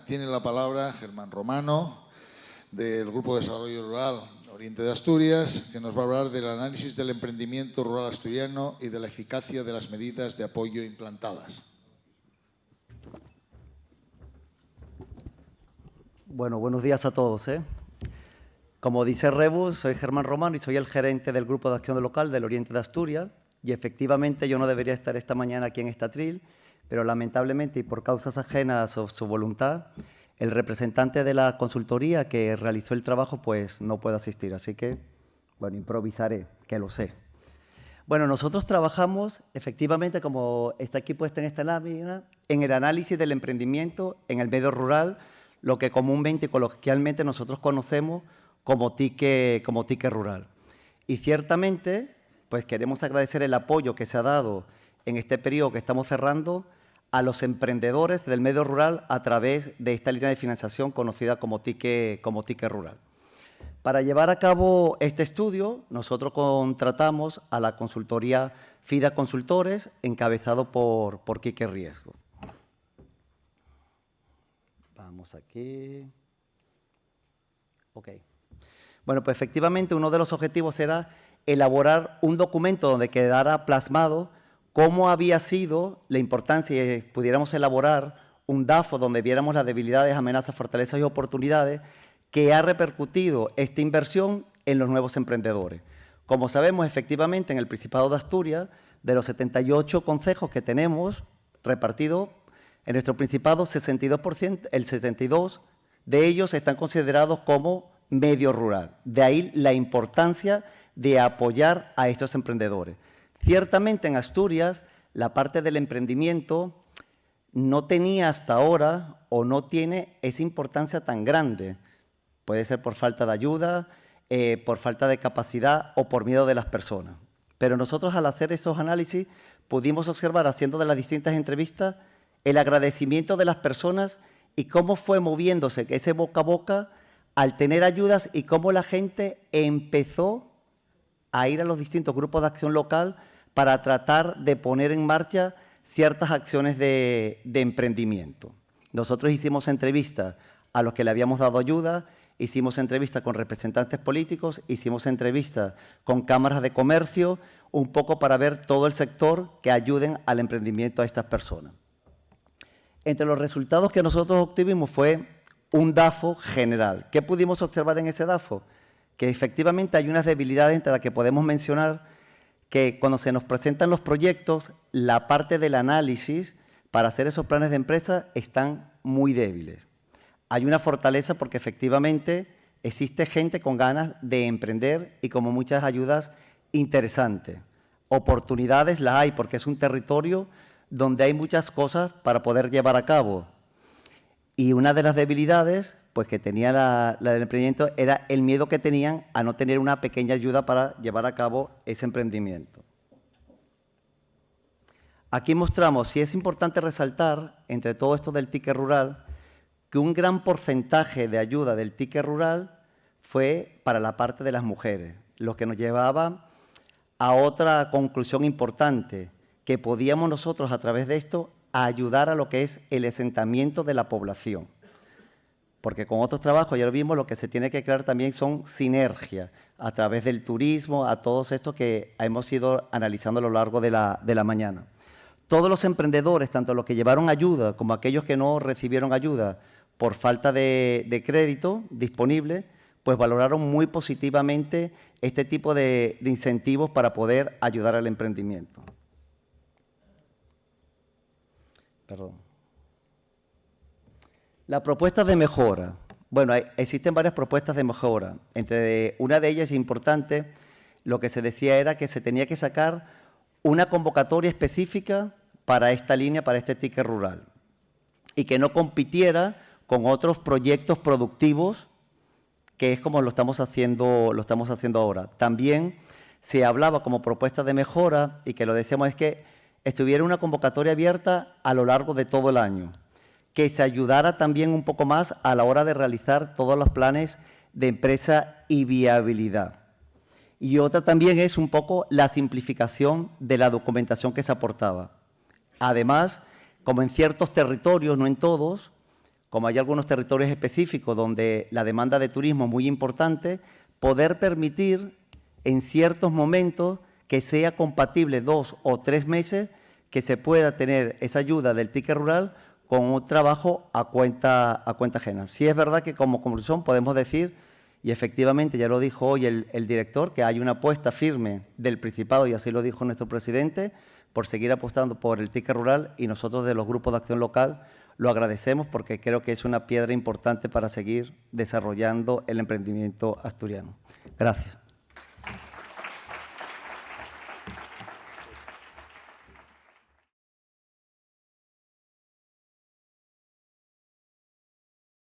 Tiene la palabra Germán Romano, del Grupo de Desarrollo Rural Oriente de Asturias, que nos va a hablar del análisis del emprendimiento rural asturiano y de la eficacia de las medidas de apoyo implantadas. Bueno, buenos días a todos. Como dice Rebus, soy Germán Romano y soy el gerente del Grupo de Acción Local del Oriente de Asturias. Y efectivamente yo no debería estar esta mañana aquí en este atril, pero lamentablemente y por causas ajenas a su voluntad, el representante de la consultoría que realizó el trabajo pues no puede asistir. Así que, bueno, improvisaré, que lo sé. Bueno, nosotros trabajamos efectivamente, como está aquí puesta en esta lámina, en el análisis del emprendimiento en el medio rural, lo que comúnmente y coloquialmente nosotros conocemos como ticket rural. Y ciertamente, pues queremos agradecer el apoyo que se ha dado en este periodo que estamos cerrando a los emprendedores del medio rural a través de esta línea de financiación conocida como ticket rural. Para llevar a cabo este estudio, nosotros contratamos a la consultoría FIDA Consultores, encabezado por Quique Riesgo. Vamos aquí. Ok. Bueno, pues efectivamente uno de los objetivos era elaborar un documento donde quedara plasmado cómo había sido la importancia y pudiéramos elaborar un DAFO donde viéramos las debilidades, amenazas, fortalezas y oportunidades que ha repercutido esta inversión en los nuevos emprendedores. Como sabemos, efectivamente, en el Principado de Asturias, de los 78 concejos que tenemos repartidos en nuestro Principado, 62%, el 62% de ellos están considerados como medio rural. De ahí la importancia de apoyar a estos emprendedores. Ciertamente en Asturias la parte del emprendimiento no tenía hasta ahora o no tiene esa importancia tan grande. Puede ser por falta de ayuda, por falta de capacidad o por miedo de las personas. Pero nosotros al hacer esos análisis pudimos observar, haciendo de las distintas entrevistas, el agradecimiento de las personas y cómo fue moviéndose ese boca a boca al tener ayudas y cómo la gente empezó a ir a los distintos grupos de acción local para tratar de poner en marcha ciertas acciones de emprendimiento. Nosotros hicimos entrevistas a los que le habíamos dado ayuda, hicimos entrevistas con representantes políticos, hicimos entrevistas con cámaras de comercio, un poco para ver todo el sector que ayuden al emprendimiento a estas personas. Entre los resultados que nosotros obtuvimos fue un DAFO general. ¿Qué pudimos observar en ese DAFO? Que efectivamente hay unas debilidades entre las que podemos mencionar que cuando se nos presentan los proyectos, la parte del análisis para hacer esos planes de empresa están muy débiles. Hay una fortaleza porque efectivamente existe gente con ganas de emprender y como muchas ayudas interesantes. Oportunidades las hay porque es un territorio donde hay muchas cosas para poder llevar a cabo. Y una de las debilidades pues que tenía la del emprendimiento era el miedo que tenían a no tener una pequeña ayuda para llevar a cabo ese emprendimiento. Aquí mostramos, si es importante resaltar, entre todo esto del ticket rural, que un gran porcentaje de ayuda del ticket rural fue para la parte de las mujeres, lo que nos llevaba a otra conclusión importante, que podíamos nosotros a través de esto ayudar a lo que es el asentamiento de la población. Porque con otros trabajos, ya lo vimos, lo que se tiene que crear también son sinergias a través del turismo, a todos estos que hemos ido analizando a lo largo de la mañana. Todos los emprendedores, tanto los que llevaron ayuda como aquellos que no recibieron ayuda por falta de crédito disponible, pues valoraron muy positivamente este tipo de incentivos para poder ayudar al emprendimiento. Perdón. La propuesta de mejora. Bueno, existen varias propuestas de mejora. Entre una de ellas importante, lo que se decía era que se tenía que sacar una convocatoria específica para esta línea, para este ticket rural, y que no compitiera con otros proyectos productivos, que es como lo estamos haciendo ahora. También se hablaba como propuesta de mejora, y que lo decíamos es que estuviera una convocatoria abierta a lo largo de todo el año, que se ayudara también un poco más a la hora de realizar todos los planes de empresa y viabilidad. Y otra también es un poco la simplificación de la documentación que se aportaba. Además, como en ciertos territorios, no en todos, como hay algunos territorios específicos donde la demanda de turismo es muy importante, poder permitir en ciertos momentos que sea compatible 2 o 3 meses que se pueda tener esa ayuda del ticket rural con un trabajo a cuenta ajena. Sí es verdad que como conclusión podemos decir, y efectivamente ya lo dijo hoy el director, que hay una apuesta firme del Principado, y así lo dijo nuestro presidente, por seguir apostando por el ticket rural, y nosotros de los grupos de acción local lo agradecemos porque creo que es una piedra importante para seguir desarrollando el emprendimiento asturiano. Gracias.